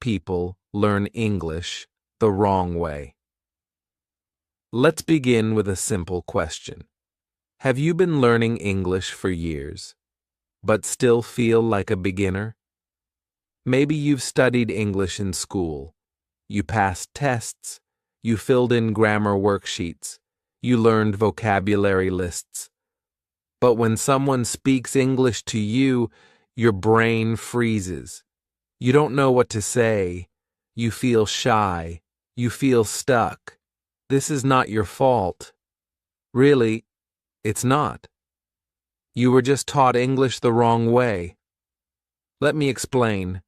people learn English the wrong way. Let's begin with a simple question. Have you been learning English for years, but still feel like a beginner? Maybe you've studied English in school. You passed tests. You filled in grammar worksheets. You learned vocabulary lists. But when someone speaks English to you, your brain freezes. You don't know what to say. You feel shy. You feel stuck. This is not your fault. Really, it's not. You were just taught English the wrong way. Let me explain.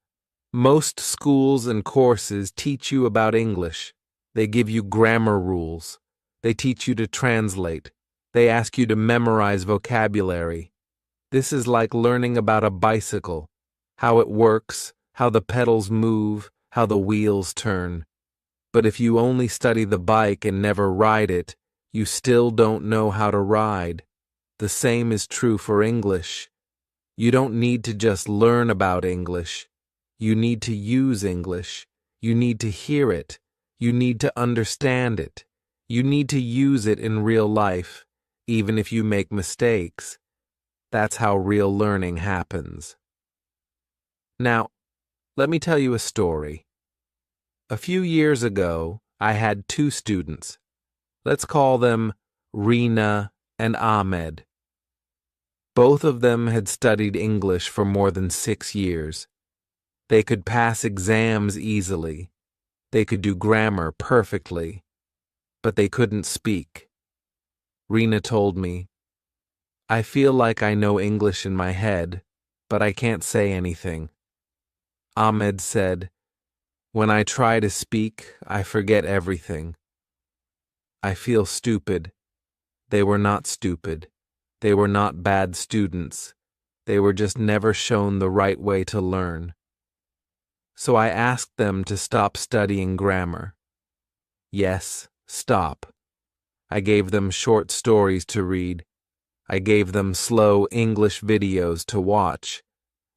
Most schools and courses teach you about English. They give you grammar rules. They teach you to translate. They ask you to memorize vocabulary. This is like learning about a bicycle, how it works, how the pedals move, how the wheels turn. But if you only study the bike and never ride it, you still don't know how to ride. The same is true for English. You don't need to just learn about English. You need to use English. You need to hear it. You need to understand it. You need to use it in real life, even if you make mistakes. That's how real learning happens. Now, let me tell you a story. A few years ago, I had two students. Let's call them Rina and Ahmed. Both of them had studied English for more than 6 years. They could pass exams easily. They could do grammar perfectly. But they couldn't speak. Rina told me, "I feel like I know English in my head, but I can't say anything." Ahmed said, "When I try to speak, I forget everything. I feel stupid." They were not stupid. They were not bad students. They were just never shown the right way to learn. So I asked them to stop studying grammar. Yes, stop. I gave them short stories to read. I gave them slow English videos to watch.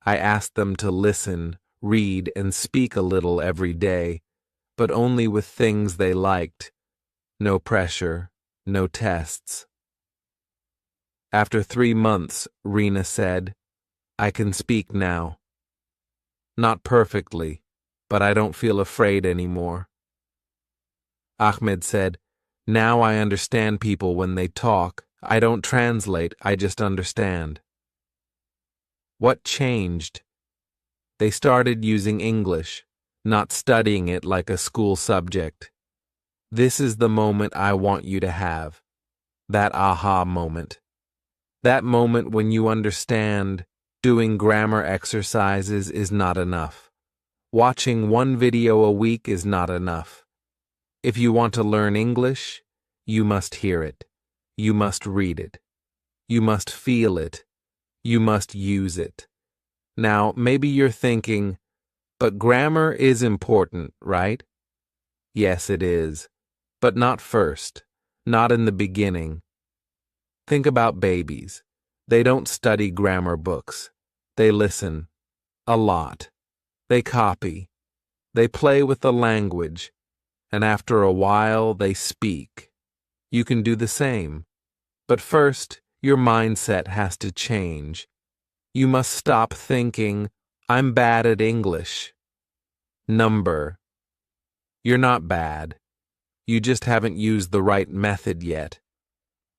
I asked them to listen, read, and speak a little every day, but only with things they liked. No pressure, no tests. After 3 months, Rina said, "I can speak now. Not perfectly, but I don't feel afraid anymore." Ahmed said, "Now I understand people when they talk. I don't translate, I just understand." What changed? They started using English, not studying it like a school subject. This is the moment I want you to have. That aha moment. That moment when you understand doing grammar exercises is not enough. Watching one video a week is not enough. If you want to learn English, you must hear it. You must read it. You must feel it. You must use it. Now, maybe you're thinking, but grammar is important, right? Yes, it is. But not first. Not in the beginning. Think about babies. They don't study grammar books. They listen. A lot. They copy. They play with the language. And after a while, they speak. You can do the same. But first, your mindset has to change. You must stop thinking, "I'm bad at English." Number. You're not bad. You just haven't used the right method yet.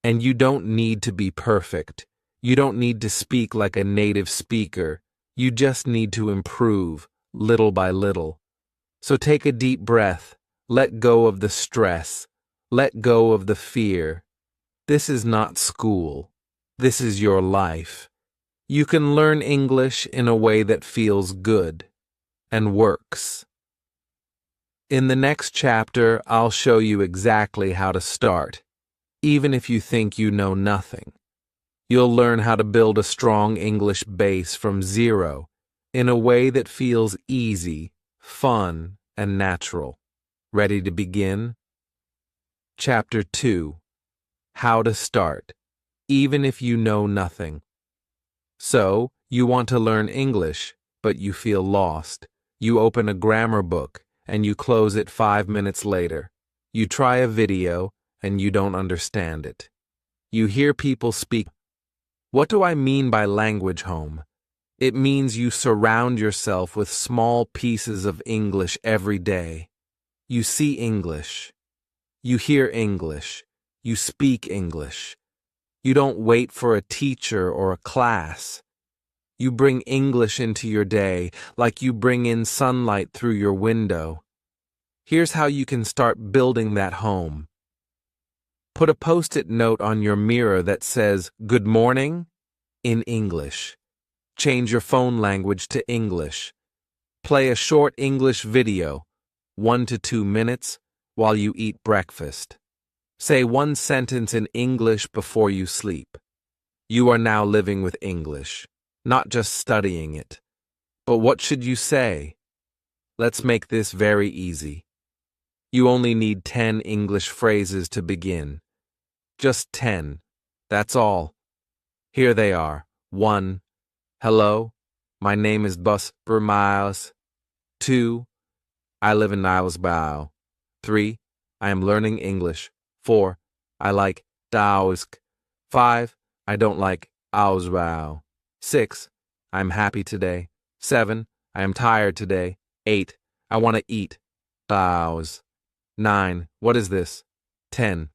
And you don't need to be perfect. You don't need to speak like a native speaker. You just need to improve, little by little. So take a deep breath. Let go of the stress. Let go of the fear. This is not school. This is your life. You can learn English in a way that feels good and works. In the next chapter, I'll show you exactly how to start, even if you think you know nothing. You'll learn how to build a strong English base from zero in a way that feels easy, fun, and natural. Ready to begin? Chapter 2. How to start, even if you know nothing. So, you want to learn English, but you feel lost. You open a grammar book and you close it 5 minutes later. You try a video and you don't understand it. You hear people speak. What do I mean by language home? It means you surround yourself with small pieces of English every day. You see English. You hear English. You speak English. You don't wait for a teacher or a class. You bring English into your day like you bring in sunlight through your window. Here's how you can start building that home. Put a post-it note on your mirror that says, "Good morning," in English. Change your phone language to English. Play a short English video, 1 to 2 minutes, while you eat breakfast. Say one sentence in English before you sleep. You are now living with English, not just studying it. But what should you say? Let's make this very easy. You only need 10 English phrases to begin. Just 10. That's all. Here they are. 1. Hello, my name is Bus Miles. 2. I live in Nilesbow. 3. I am learning English. 4. I like Daosk. 5. I don't like Ausbau. 6. I'm happy today. 7. I am tired today. 8. I want to eat. Bows. 9. What is this? 10.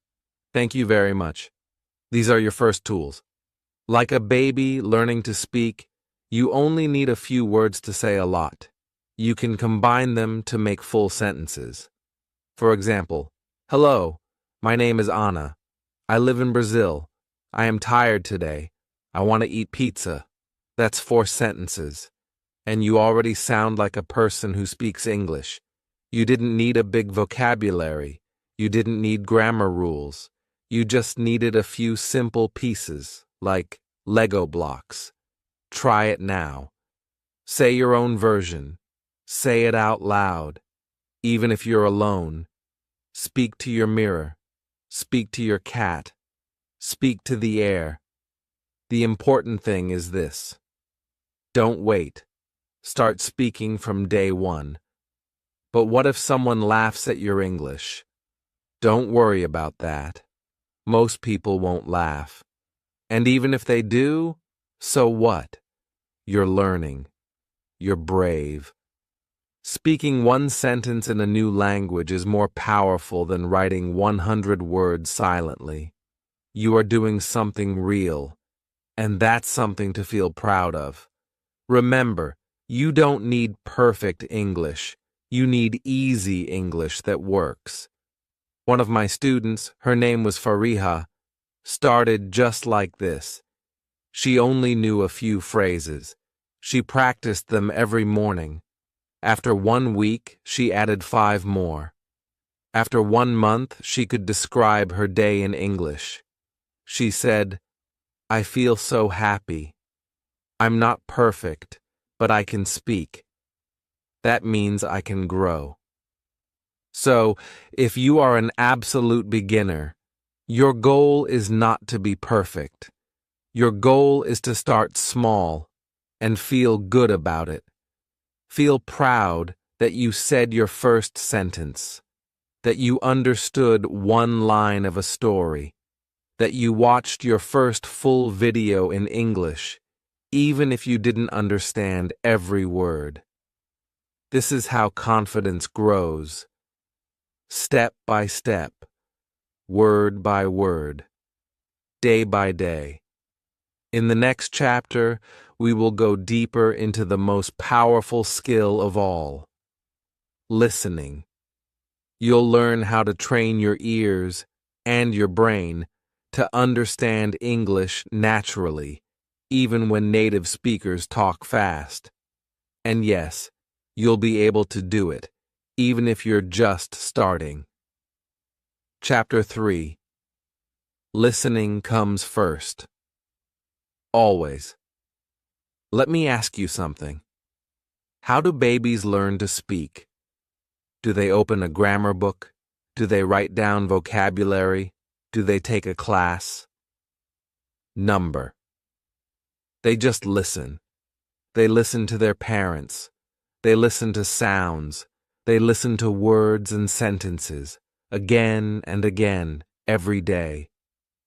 Thank you very much. These are your first tools. Like a baby learning to speak, you only need a few words to say a lot. You can combine them to make full sentences. For example, hello, my name is Anna. I live in Brazil. I am tired today. I want to eat pizza. That's 4 sentences. And you already sound like a person who speaks English. You didn't need a big vocabulary. You didn't need grammar rules. You just needed a few simple pieces, like Lego blocks. Try it now. Say your own version. Say it out loud. Even if you're alone. Speak to your mirror. Speak to your cat. Speak to the air. The important thing is this. Don't wait. Start speaking from day 1. But what if someone laughs at your English? Don't worry about that. Most people won't laugh. And even if they do, so what? You're learning. You're brave. Speaking one sentence in a new language is more powerful than writing 100 words silently. You are doing something real, and that's something to feel proud of. Remember, you don't need perfect English. You need easy English that works. One of my students, her name was Fariha, started just like this. She only knew a few phrases. She practiced them every morning. After 1 week, she added 5 more. After 1 month, she could describe her day in English. She said, "I feel so happy. I'm not perfect, but I can speak. That means I can grow." So, if you are an absolute beginner, your goal is not to be perfect. Your goal is to start small and feel good about it. Feel proud that you said your first sentence, that you understood 1 line of a story, that you watched your first full video in English, even if you didn't understand every word. This is how confidence grows. Step by step, word by word, day by day. In the next chapter, we will go deeper into the most powerful skill of all, listening. You'll learn how to train your ears and your brain to understand English naturally, even when native speakers talk fast. And yes, you'll be able to do it, even if you're just starting. Chapter 3. Listening comes first. Always. Let me ask you something. How do babies learn to speak? Do they open a grammar book? Do they write down vocabulary? Do they take a class? Number. They just listen. They listen to their parents. They listen to sounds. They listen to words and sentences, again and again, every day.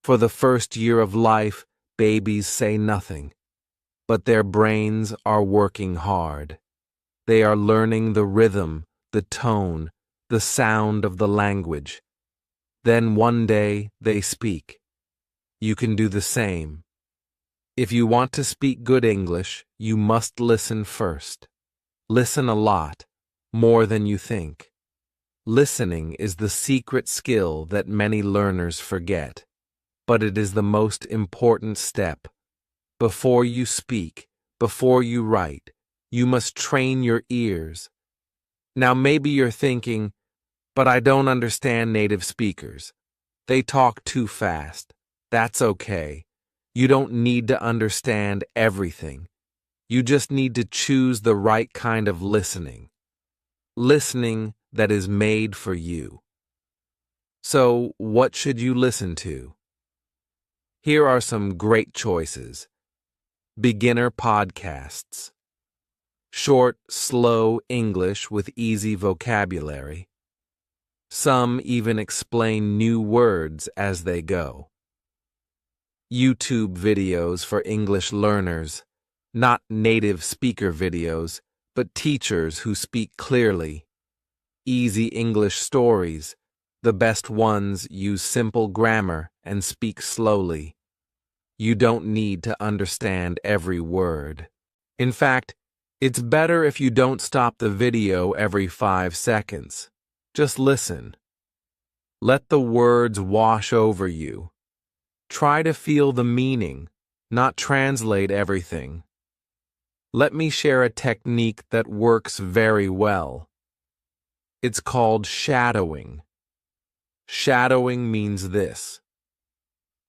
For the first year of life, babies say nothing, but their brains are working hard. They are learning the rhythm, the tone, the sound of the language. Then one day they speak. You can do the same. If you want to speak good English, you must listen first. Listen a lot, more than you think. Listening is the secret skill that many learners forget, but it is the most important step. Before you speak, before you write, you must train your ears. Now maybe you're thinking, but I don't understand native speakers. They talk too fast. That's okay. You don't need to understand everything. You just need to choose the right kind of listening. Listening that is made for you. So, what should you listen to? Here are some great choices. Beginner podcasts. Short, slow English with easy vocabulary. Some even explain new words as they go. YouTube videos for English learners, not native speaker videos, but teachers who speak clearly. Easy English stories. The best ones use simple grammar and speak slowly. You don't need to understand every word. In fact, it's better if you don't stop the video every 5 seconds. Just listen. Let the words wash over you. Try to feel the meaning, not translate everything. Let me share a technique that works very well. It's called shadowing. Shadowing means this.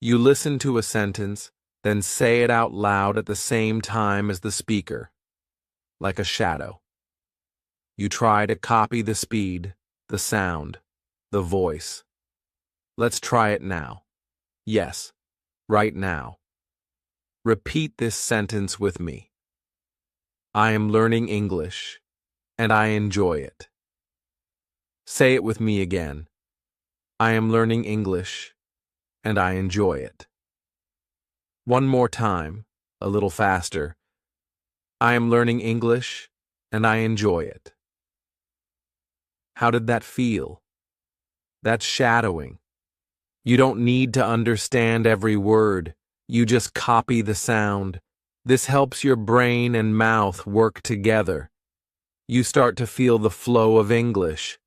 You listen to a sentence, then say it out loud at the same time as the speaker, like a shadow. You try to copy the speed, the sound, the voice. Let's try it now. Yes, right now. Repeat this sentence with me. I am learning English, and I enjoy it. Say it with me again. I am learning English, and I enjoy it. One more time, a little faster. I am learning English, and I enjoy it. How did that feel? That's shadowing. You don't need to understand every word. You just copy the sound. This helps your brain and mouth work together. You start to feel the flow of English.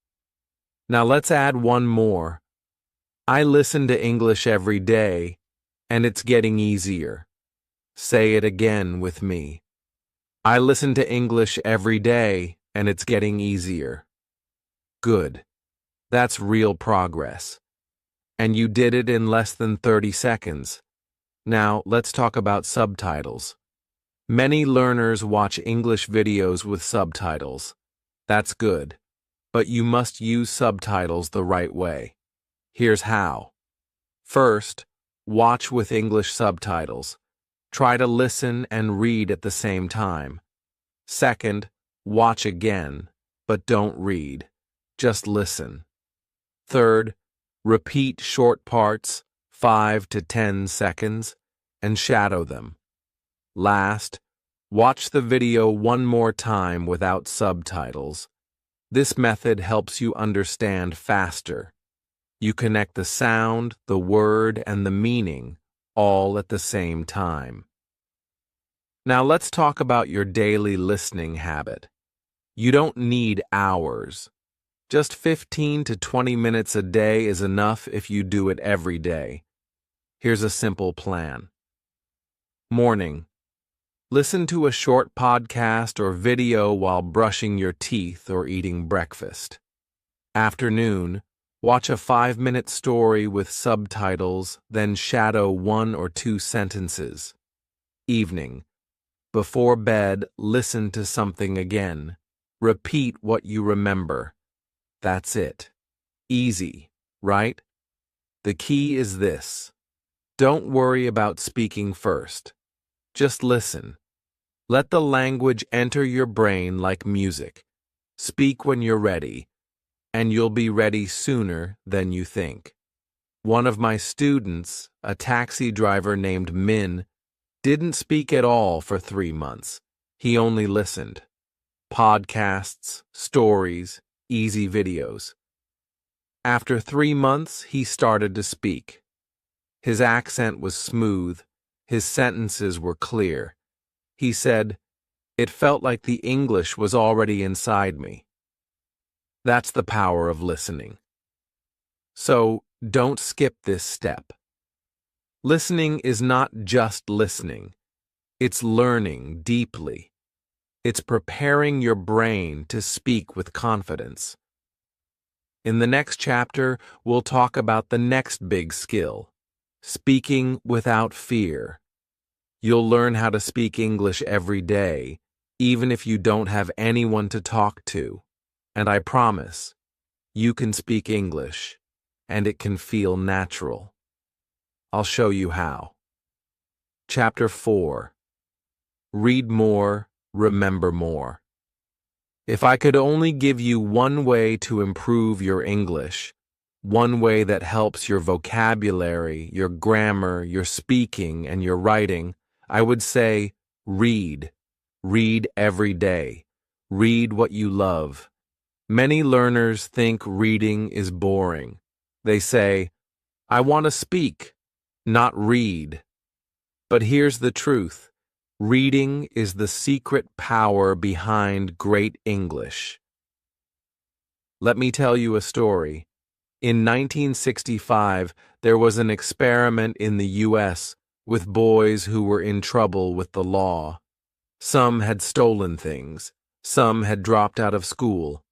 Now let's add one more. I listen to English every day, and it's getting easier. Say it again with me. I listen to English every day, and it's getting easier. Good. That's real progress. And you did it in less than 30 seconds. Now, let's talk about subtitles. Many learners watch English videos with subtitles. That's good. But you must use subtitles the right way. Here's how. First, watch with English subtitles. Try to listen and read at the same time. Second, watch again, but don't read. Just listen. Third, repeat short parts, 5 to 10 seconds, and shadow them. Last, watch the video one more time without subtitles. This method helps you understand faster. You connect the sound, the word, and the meaning all at the same time. Now let's talk about your daily listening habit. You don't need hours. Just 15 to 20 minutes a day is enough if you do it every day. Here's a simple plan. Morning. Listen to a short podcast or video while brushing your teeth or eating breakfast. Afternoon. Watch a 5-minute story with subtitles, then shadow 1 or 2 sentences. Evening. Before bed, listen to something again. Repeat what you remember. That's it. Easy, right? The key is this. Don't worry about speaking first. Just listen. Let the language enter your brain like music. Speak when you're ready, and you'll be ready sooner than you think. One of my students, a taxi driver named Min, didn't speak at all for 3 months. He only listened. Podcasts, stories, easy videos. After 3 months, he started to speak. His accent was smooth. His sentences were clear. He said, "It felt like the English was already inside me." That's the power of listening. So, don't skip this step. Listening is not just listening. It's learning deeply. It's preparing your brain to speak with confidence. In the next chapter, we'll talk about the next big skill, speaking without fear. You'll learn how to speak English every day, even if you don't have anyone to talk to. And I promise, you can speak English, and it can feel natural. I'll show you how. Chapter 4. Read more, remember more. If I could only give you one way to improve your English, one way that helps your vocabulary, your grammar, your speaking, and your writing, I would say read. Read every day. Read what you love. Many learners think reading is boring. They say, "I want to speak, not read." But here's the truth. Reading is the secret power behind great English. Let me tell you a story. In 1965, there was an experiment in the U.S. with boys who were in trouble with the law. Some had stolen things. Some had dropped out of school.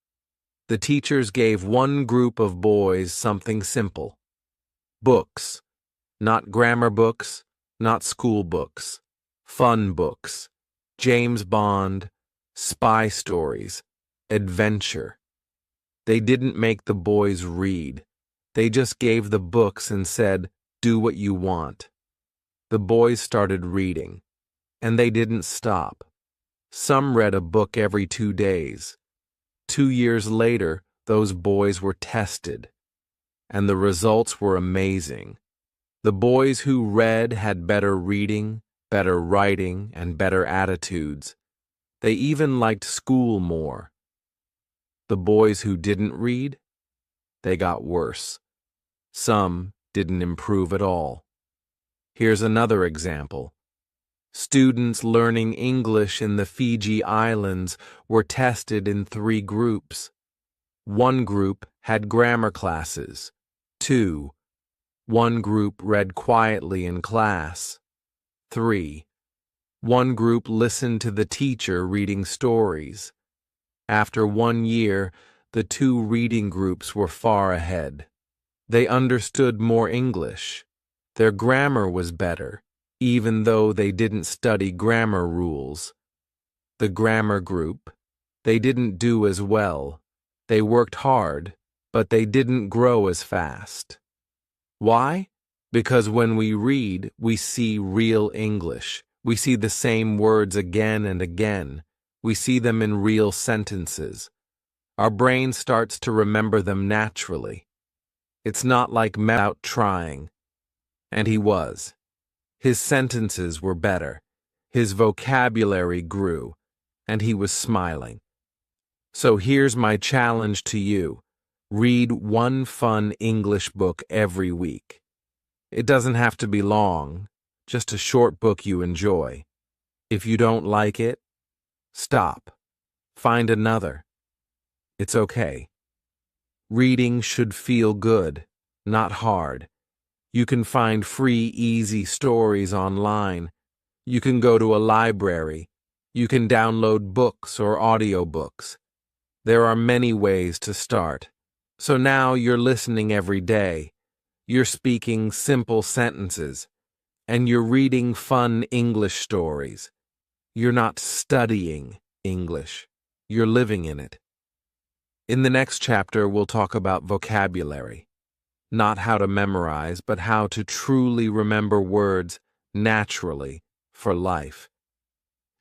The teachers gave one group of boys something simple. Books. Not grammar books, not school books. Fun books, James Bond, spy stories, adventure. They didn't make the boys read. They just gave the books and said, "Do what you want." The boys started reading, and they didn't stop. Some read a book every 2 days. 2 years later, those boys were tested, and the results were amazing. The boys who read had better reading, better writing, and better attitudes. They even liked school more. The boys who didn't read, they got worse. Some didn't improve at all. Here's another example. Students learning English in the Fiji Islands were tested in 3 groups. One group had grammar classes. 2. One group read quietly in class. 3. One group listened to the teacher reading stories. After 1 year, the 2 reading groups were far ahead. They understood more English. Their grammar was better, even though they didn't study grammar rules. The grammar group, they didn't do as well. They worked hard, but they didn't grow as fast. Why? Because when we read, we see real English. We see the same words again and again. We see them in real sentences. Our brain starts to remember them naturally. It's not like without trying. And he was. His sentences were better. His vocabulary grew. And he was smiling. So here's my challenge to you. Read one fun English book every week. It doesn't have to be long, just a short book you enjoy. If you don't like it, stop. Find another. It's okay. Reading should feel good, not hard. You can find free, easy stories online. You can go to a library. You can download books or audiobooks. There are many ways to start. So now you're listening every day. You're speaking simple sentences. And you're reading fun English stories. You're not studying English. You're living in it. In the next chapter, we'll talk about vocabulary. Not how to memorize, but how to truly remember words naturally for life.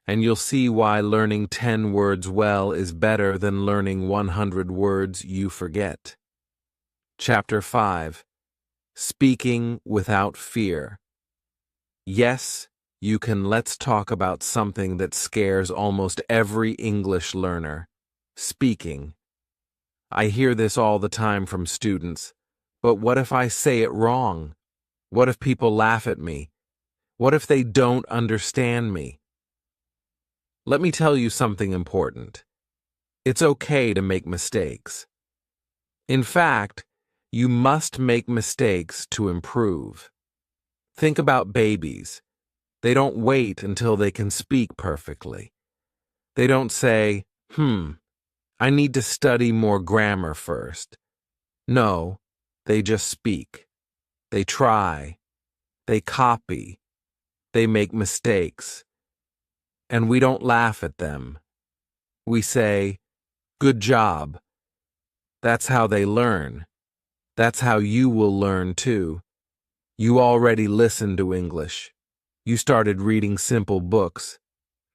and you'll see why learning 10 words well is better than learning 100 words you forget. Chapter 5. Speaking without fear. Yes, you can. Let's talk about something that scares almost every English learner. Speaking. I hear this all the time from students. But what if I say it wrong? What if people laugh at me? What if they don't understand me? Let me tell you something important. It's okay to make mistakes. In fact, you must make mistakes to improve. Think about babies. They don't wait until they can speak perfectly. They don't say, I need to study more grammar first. No, they just speak. They try. They copy. They make mistakes. And we don't laugh at them. We say, good job. That's how they learn. That's how you will learn too. You already listened to English. You started reading simple books.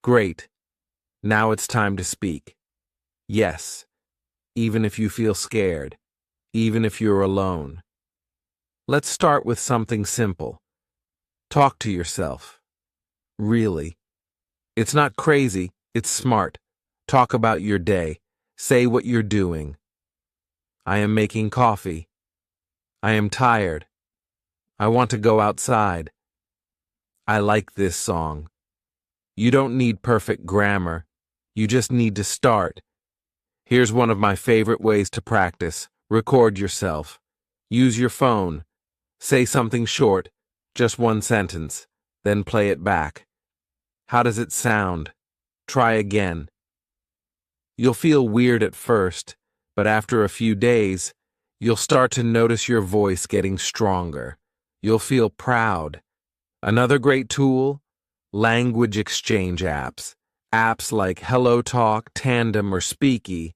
Great. Now it's time to speak. Yes, even if you feel scared, even if you're alone. Let's start with something simple. Talk to yourself. Really. It's not crazy, it's smart. Talk about your day. Say what you're doing. I am making coffee. I am tired. I want to go outside. I like this song. You don't need perfect grammar. You just need to start. Here's one of my favorite ways to practice. Record yourself. Use your phone. Say something short, just one sentence, then play it back. How does it sound? Try again. You'll feel weird at first, but after a few days, you'll start to notice your voice getting stronger. You'll feel proud. Another great tool? Language exchange apps. Apps like HelloTalk, Tandem, or Speaky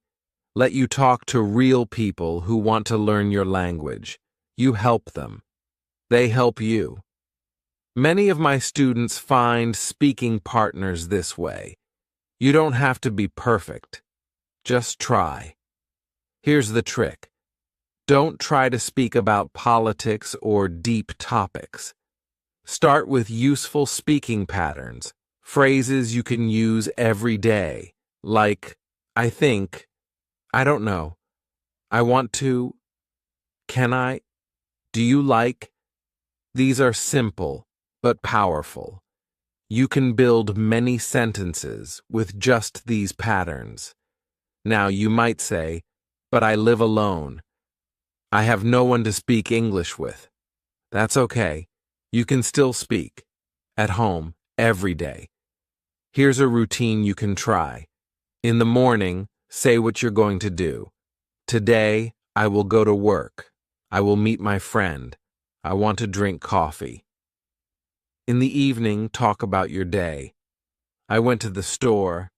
let you talk to real people who want to learn your language. You help them. They help you. Many of my students find speaking partners this way. You don't have to be perfect. Just try. Here's the trick. Don't try to speak about politics or deep topics. Start with useful speaking patterns, phrases you can use every day, like, I think, I don't know, I want to, can I, do you like? These are simple, but powerful. You can build many sentences with just these patterns. Now you might say, but I live alone. I have no one to speak English with. That's okay. You can still speak. At home, every day. Here's a routine you can try. In the morning, say what you're going to do. Today, I will go to work. I will meet my friend. I want to drink coffee. In the evening, talk about your day. I went to the store.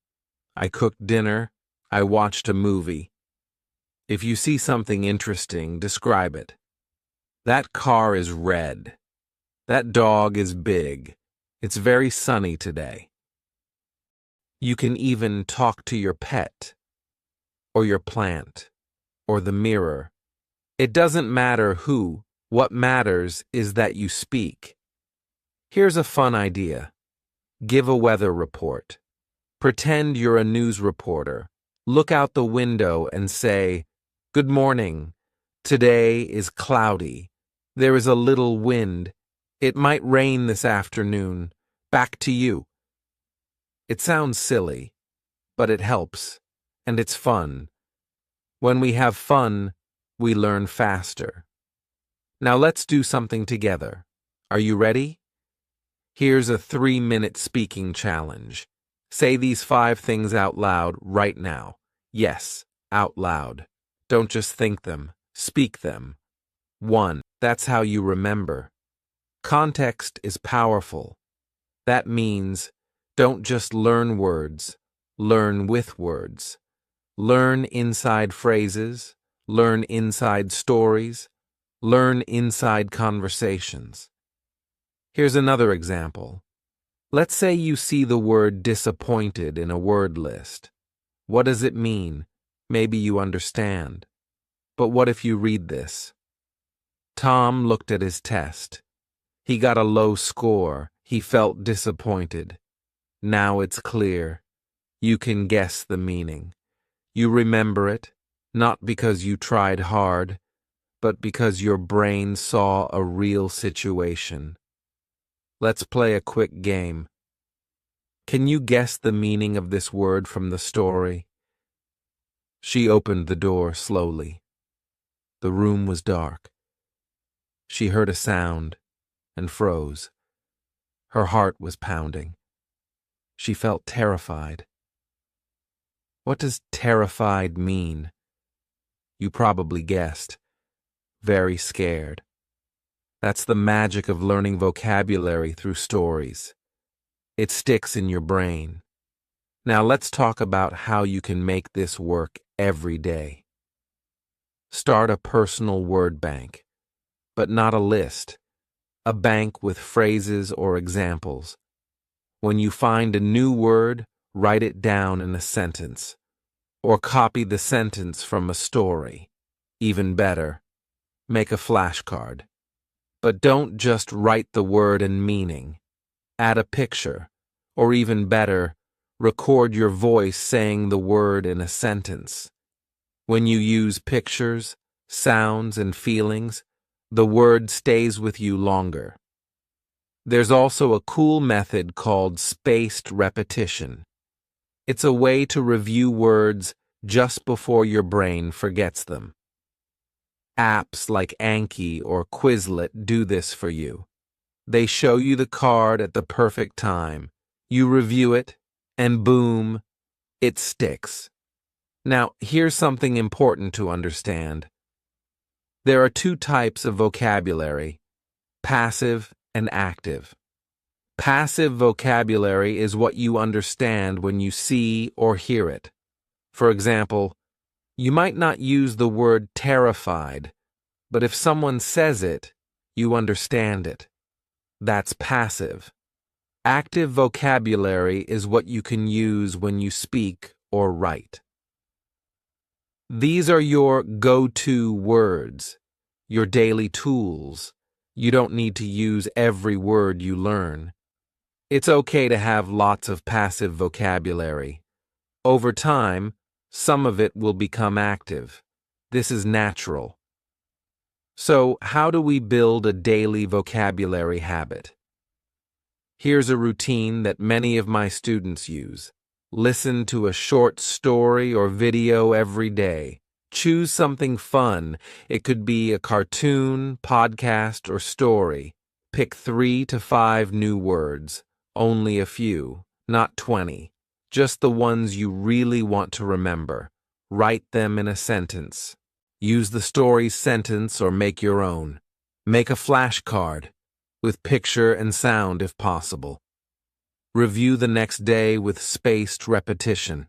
I cooked dinner. I watched a movie. If you see something interesting, describe it. That car is red. That dog is big. It's very sunny today. You can even talk to your pet, or your plant, or the mirror. It doesn't matter who. What matters is that you speak. Here's a fun idea. Give a weather report. Pretend you're a news reporter. Look out the window and say, "Good morning. Today is cloudy. There is a little wind. It might rain this afternoon. Back to you." It sounds silly, but it helps, and it's fun. When we have fun, we learn faster. Now let's do something together. Are you ready? Here's a 3-minute speaking challenge. Say these 5 things out loud right now. Yes, out loud. Don't just think them, speak them. 1. That's how you remember. Context is powerful. That means don't just learn words, learn with words. Learn inside phrases, learn inside stories, learn inside conversations. Here's another example. Let's say you see the word disappointed in a word list. What does it mean? Maybe you understand. But what if you read this? Tom looked at his test. He got a low score. He felt disappointed. Now it's clear. You can guess the meaning. You remember it, not because you tried hard, but because your brain saw a real situation. Let's play a quick game. Can you guess the meaning of this word from the story? She opened the door slowly. The room was dark. She heard a sound and froze. Her heart was pounding. She felt terrified. What does terrified mean? You probably guessed. Very scared. That's the magic of learning vocabulary through stories. It sticks in your brain. Now let's talk about how you can make this work every day. Start a personal word bank, but not a list. A bank with phrases or examples. When you find a new word, write it down in a sentence, or copy the sentence from a story. Even better, make a flashcard. But don't just write the word and meaning. Add a picture, or even better, record your voice saying the word in a sentence. When you use pictures, sounds, and feelings, the word stays with you longer. There's also a cool method called spaced repetition. It's a way to review words just before your brain forgets them. Apps like Anki or Quizlet do this for you. They show you the card at the perfect time. You review it, and boom, it sticks. Now, here's something important to understand. There are two types of vocabulary, passive and active. Passive vocabulary is what you understand when you see or hear it. For example, you might not use the word terrified, but if someone says it, you understand it. That's passive. Active vocabulary is what you can use when you speak or write. These are your go-to words, your daily tools. You don't need to use every word you learn. It's okay to have lots of passive vocabulary. Over time, some of it will become active. This is natural. So, how do we build a daily vocabulary habit? Here's a routine that many of my students use. Listen to a short story or video every day. Choose something fun. It could be a cartoon, podcast, or story. Pick 3 to 5 new words. Only a few, not 20. Just the ones you really want to remember. Write them in a sentence. Use the story's sentence or make your own. Make a flashcard, with picture and sound if possible. Review the next day with spaced repetition.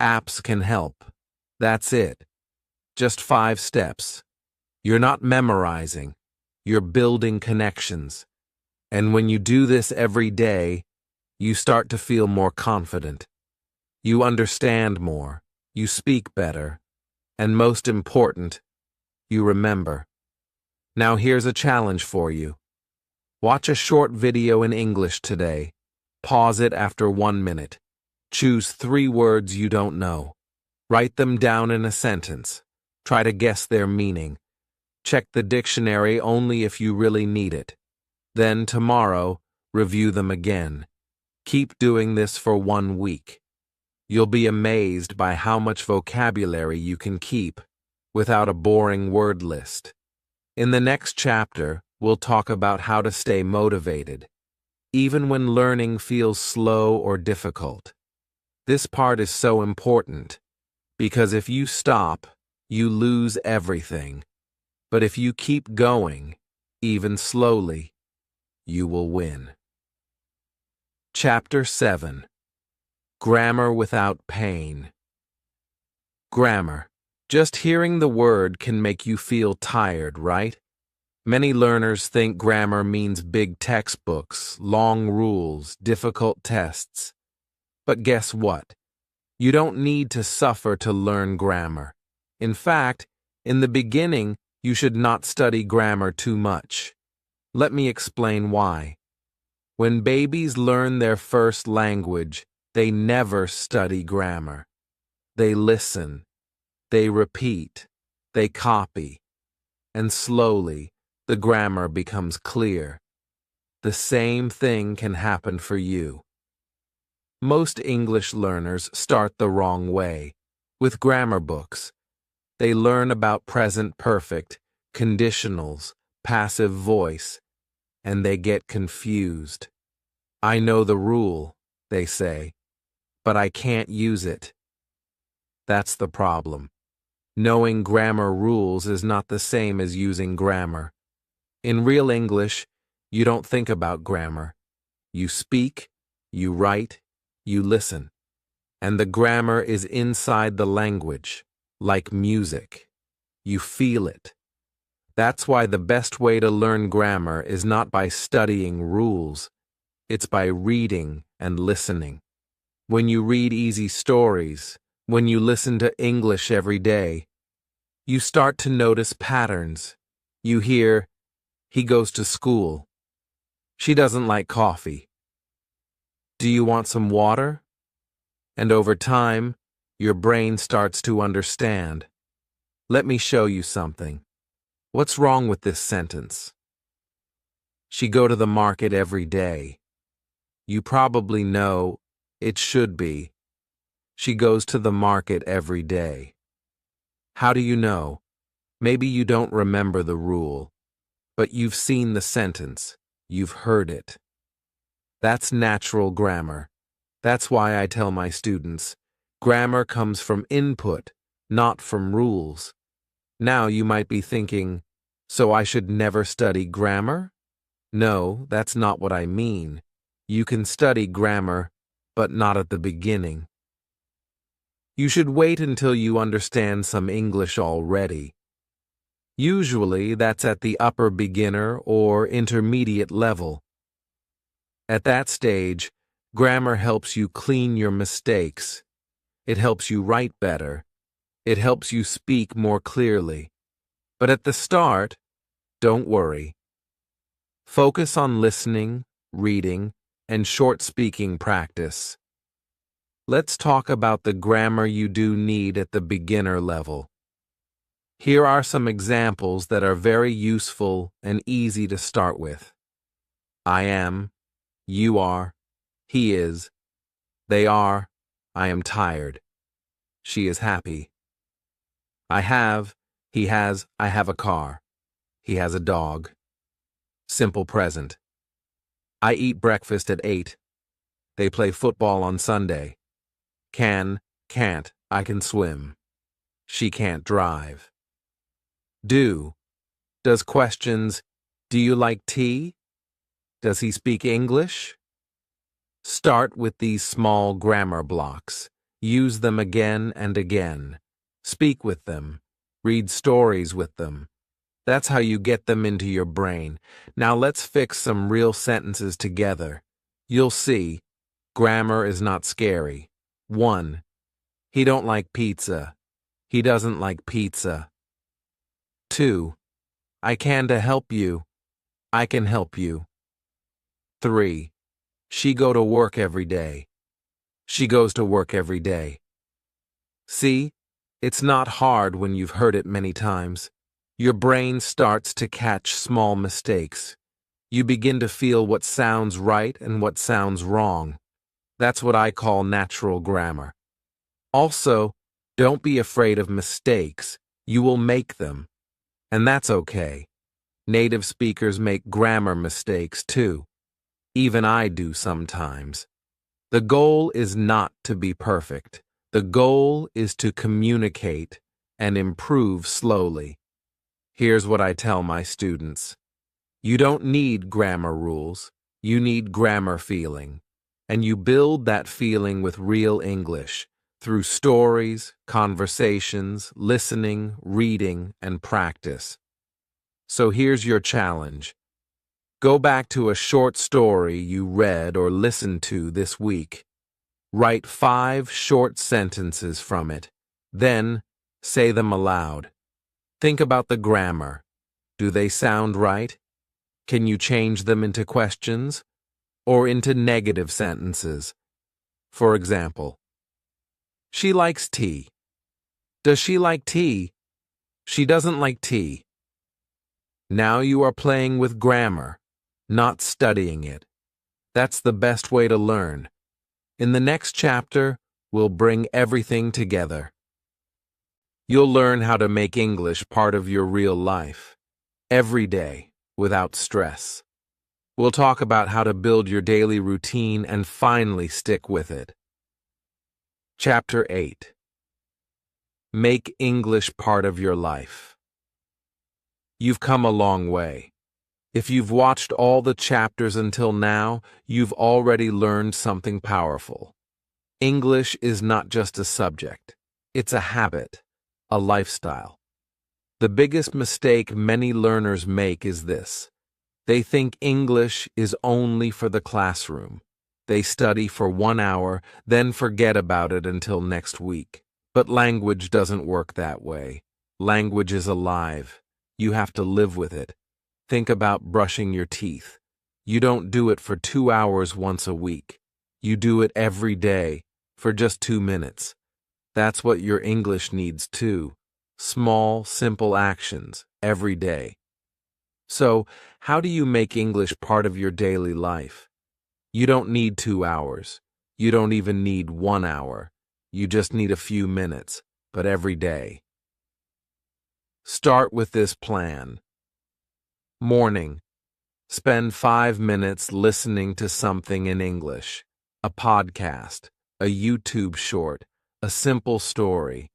Apps can help. That's it. Just 5 steps. You're not memorizing. You're building connections. And when you do this every day, you start to feel more confident. You understand more. You speak better. And most important, you remember. Now here's a challenge for you. Watch a short video in English today. Pause it after 1 minute. Choose 3 words you don't know. Write them down in a sentence. Try to guess their meaning. Check the dictionary only if you really need it. Then tomorrow, review them again. Keep doing this for 1 week. You'll be amazed by how much vocabulary you can keep without a boring word list. In the next chapter, we'll talk about how to stay motivated, even when learning feels slow or difficult. This part is so important, because if you stop, you lose everything. But if you keep going, even slowly, you will win. Chapter 7. Grammar without pain. Grammar. Just hearing the word can make you feel tired, right? Many learners think grammar means big textbooks, long rules, difficult tests. But guess what? You don't need to suffer to learn grammar. In fact, in the beginning, you should not study grammar too much. Let me explain why. When babies learn their first language, they never study grammar. They listen, they repeat, they copy, and slowly, the grammar becomes clear. The same thing can happen for you. Most English learners start the wrong way. With grammar books, they learn about present perfect, conditionals, passive voice, and they get confused. I know the rule, they say, but I can't use it. That's the problem. Knowing grammar rules is not the same as using grammar. In real English, you don't think about grammar. You speak, you write, you listen. And the grammar is inside the language, like music. You feel it. That's why the best way to learn grammar is not by studying rules. It's by reading and listening. When you read easy stories, when you listen to English every day, you start to notice patterns. You hear, he goes to school. She doesn't like coffee. Do you want some water? And over time, your brain starts to understand. Let me show you something. What's wrong with this sentence? She go to the market every day. You probably know it should be. She goes to the market every day. How do you know? Maybe you don't remember the rule, but you've seen the sentence. You've heard it. That's natural grammar. That's why I tell my students, grammar comes from input, not from rules. Now you might be thinking, so I should never study grammar? No, that's not what I mean. You can study grammar, but not at the beginning. You should wait until you understand some English already. Usually, that's at the upper beginner or intermediate level. At that stage, grammar helps you clean your mistakes. It helps you write better. It helps you speak more clearly. But at the start, don't worry. Focus on listening, reading, and short speaking practice. Let's talk about the grammar you do need at the beginner level. Here are some examples that are very useful and easy to start with. I am, you are, he is, they are, I am tired, she is happy. I have, he has, I have a car, he has a dog. Simple present. I eat breakfast at 8. They play football on Sunday. Can, can't, I can swim. She can't drive. Do. Does questions, do you like tea? Does he speak English? Start with these small grammar blocks. Use them again and again. Speak with them. Read stories with them. That's how you get them into your brain. Now let's fix some real sentences together. You'll see, grammar is not scary. 1. He don't like pizza. He doesn't like pizza. 2. I can to help you. I can help you. 3. She go to work every day. She goes to work every day. See, it's not hard when you've heard it many times. Your brain starts to catch small mistakes. You begin to feel what sounds right and what sounds wrong. That's what I call natural grammar. Also, don't be afraid of mistakes. You will make them. And that's okay. Native speakers make grammar mistakes too. Even I do sometimes. The goal is not to be perfect. The goal is to communicate and improve slowly. Here's what I tell my students. You don't need grammar rules. You need grammar feeling. And you build that feeling with real English through stories, conversations, listening, reading, and practice. So here's your challenge. Go back to a short story you read or listened to this week. Write 5 short sentences from it. Then, say them aloud. Think about the grammar. Do they sound right? Can you change them into questions? Or into negative sentences? For example, she likes tea. Does she like tea? She doesn't like tea. Now you are playing with grammar, not studying it. That's the best way to learn. In the next chapter, we'll bring everything together. You'll learn how to make English part of your real life, every day, without stress. We'll talk about how to build your daily routine and finally stick with it. Chapter 8. Make English part of your life. You've come a long way. If you've watched all the chapters until now, you've already learned something powerful. English is not just a subject. It's a habit, a lifestyle. The biggest mistake many learners make is this. They think English is only for the classroom. They study for 1 hour, then forget about it until next week. But language doesn't work that way. Language is alive. You have to live with it. Think about brushing your teeth. You don't do it for 2 hours once a week. You do it every day, for just 2 minutes. That's what your English needs too. Small, simple actions, every day. So, how do you make English part of your daily life? You don't need 2 hours. You don't even need 1 hour. You just need a few minutes, but every day. Start with this plan. Morning. Spend 5 minutes listening to something in English. A podcast, a YouTube short, a simple story.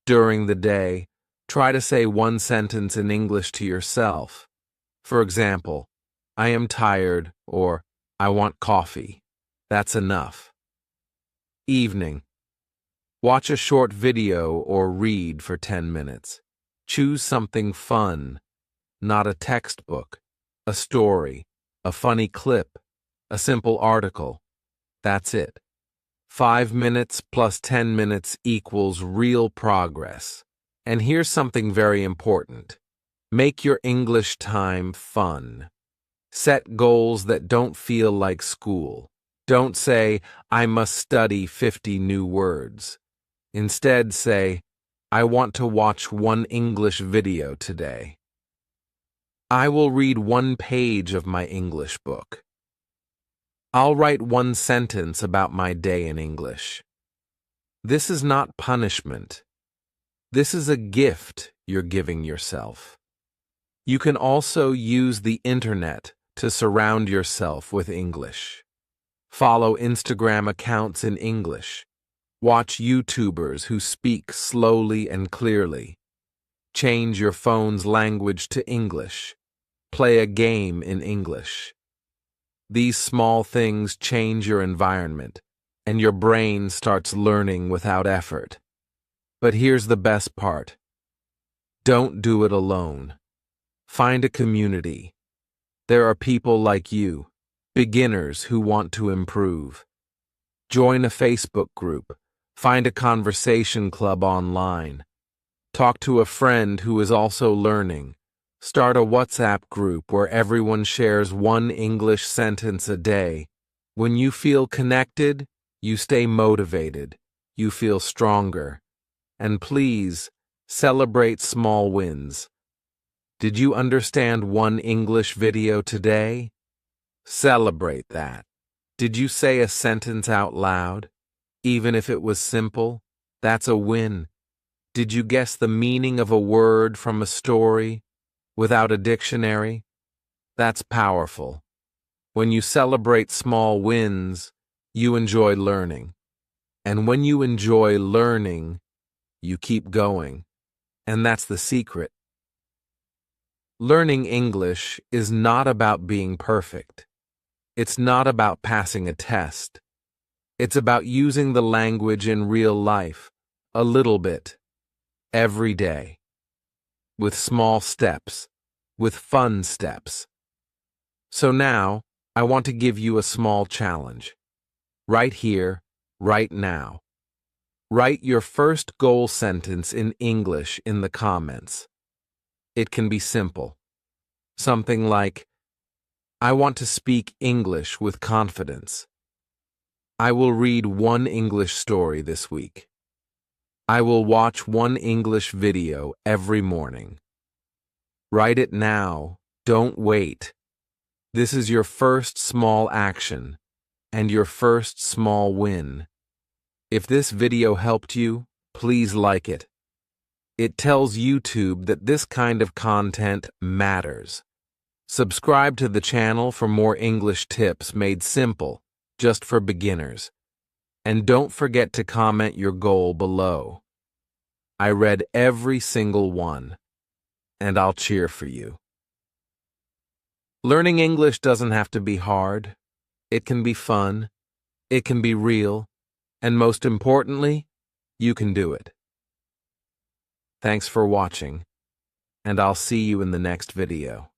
During the day, try to say 1 sentence in English to yourself. For example, I am tired or I want coffee. That's enough. Evening. Watch a short video or read for 10 minutes. Choose something fun, not a textbook, a story, a funny clip, a simple article. That's it. 5 minutes plus 10 minutes equals real progress. And here's something very important. Make your English time fun. Set goals that don't feel like school. Don't say, I must study 50 new words. Instead say, I want to watch 1 English video today. I will read 1 page of my English book. I'll write 1 sentence about my day in English. This is not punishment. This is a gift you're giving yourself. You can also use the internet to surround yourself with English. Follow Instagram accounts in English. Watch YouTubers who speak slowly and clearly. Change your phone's language to English. Play a game in English. These small things change your environment, and your brain starts learning without effort. But here's the best part. Don't do it alone. Find a community. There are people like you, beginners who want to improve. Join a Facebook group. Find a conversation club online. Talk to a friend who is also learning. Start a WhatsApp group where everyone shares 1 English sentence a day. When you feel connected, you stay motivated. You feel stronger. And please, celebrate small wins. Did you understand 1 English video today? Celebrate that. Did you say a sentence out loud? Even if it was simple, that's a win. Did you guess the meaning of a word from a story without a dictionary? That's powerful. When you celebrate small wins, you enjoy learning. And when you enjoy learning, you keep going. And that's the secret. Learning English is not about being perfect. It's not about passing a test. It's about using the language in real life, a little bit, every day, with small steps, with fun steps. So now, I want to give you a small challenge. Right here, right now. Write your first goal sentence in English in the comments. It can be simple. Something like, I want to speak English with confidence. I will read one English story this week. I will watch one English video every morning. Write it now. Don't wait. This is your first small action and your first small win. If this video helped you, please like it. It tells YouTube that this kind of content matters. Subscribe to the channel for more English tips made simple, just for beginners. And don't forget to comment your goal below. I read every single one, and I'll cheer for you. Learning English doesn't have to be hard. It can be fun. It can be real. And most importantly, you can do it. Thanks for watching, and I'll see you in the next video.